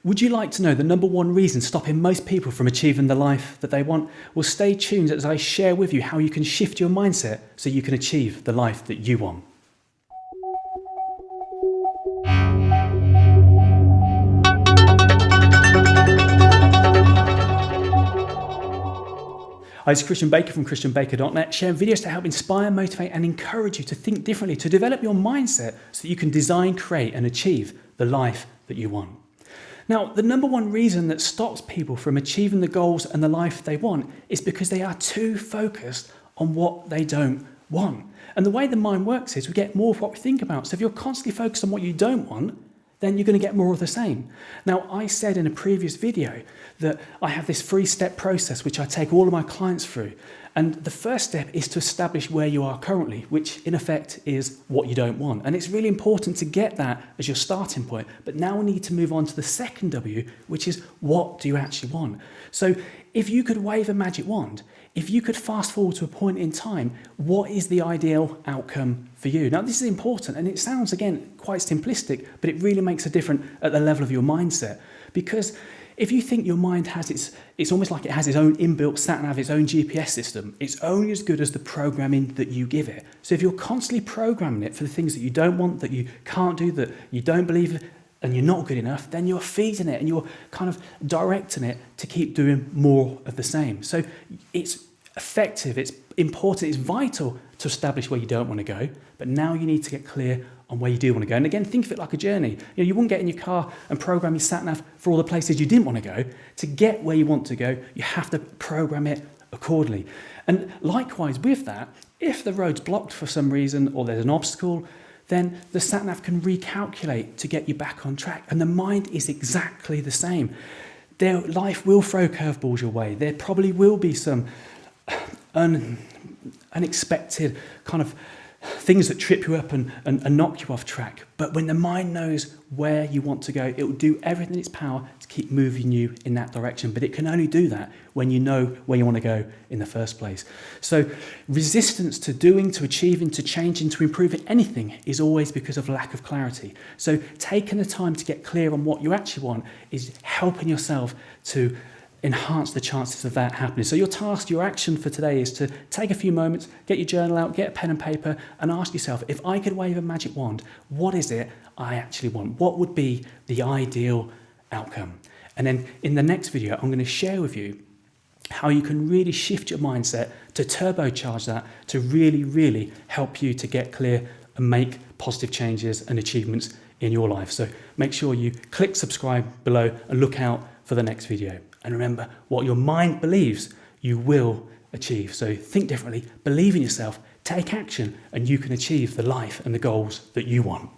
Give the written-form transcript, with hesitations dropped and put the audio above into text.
Would you like to know the number one reason stopping most people from achieving the life that they want? Well, stay tuned as I share with you how you can shift your mindset so you can achieve the life that you want. Hi, it's Christian Baker from christianbaker.net, sharing videos to help inspire, motivate and encourage you to think differently, to develop your mindset so that you can design, create and achieve the life that you want. Now, the number one reason that stops people from achieving the goals and the life they want is because they are too focused on what they don't want. And the way the mind works is we get more of what we think about. So if you're constantly focused on what you don't want, then you're going to get more of the same. Now, I said in a previous video that I have this 3-step process which I take all of my clients through. And the first step is to establish where you are currently, which in effect is what you don't want. And it's really important to get that as your starting point. But now we need to move on to the second W, which is what do you actually want? So if you could wave a magic wand, if you could fast forward to a point in time, what is the ideal outcome for you? Now, this is important, and it sounds, again, quite simplistic, but it really makes a difference at the level of your mindset. Because if you think your mind has it's almost like it has its own inbuilt sat-nav, its own GPS system. It's only as good as the programming that you give it. So if you're constantly programming it for the things that you don't want, that you can't do, that you don't believe and you're not good enough, then you're feeding it and you're kind of directing it to keep doing more of the same. So it's effective, it's important, it's vital to establish where you don't want to go, but now you need to get clear on where you do want to go. And again, think of it like a journey. You wouldn't get in your car and program your sat-nav for all the places you didn't want to go. To get where you want to go, you have to program it accordingly. And likewise with that, if the road's blocked for some reason or there's an obstacle, then the sat-nav can recalculate to get you back on track. And the mind is exactly the same. Life will throw curveballs your way. There probably will be some unexpected kind of things that trip you up and knock you off track. But when the mind knows where you want to go, it will do everything in its power to keep moving you in that direction. But it can only do that when you know where you want to go in the first place. So resistance to doing, to achieving, to changing, to improving anything is always because of lack of clarity. So taking the time to get clear on what you actually want is helping yourself to enhance the chances of that happening. So your task, your action for today is to take a few moments, get your journal out, get a pen and paper and ask yourself, if I could wave a magic wand, what is it I actually want? What would be the ideal outcome? And then in the next video, I'm going to share with you how you can really shift your mindset to turbocharge that, to really, really help you to get clear and make positive changes and achievements in your life. So make sure you click subscribe below and look out for the next video. And remember, what your mind believes, you will achieve. So think differently, believe in yourself, take action, and you can achieve the life and the goals that you want.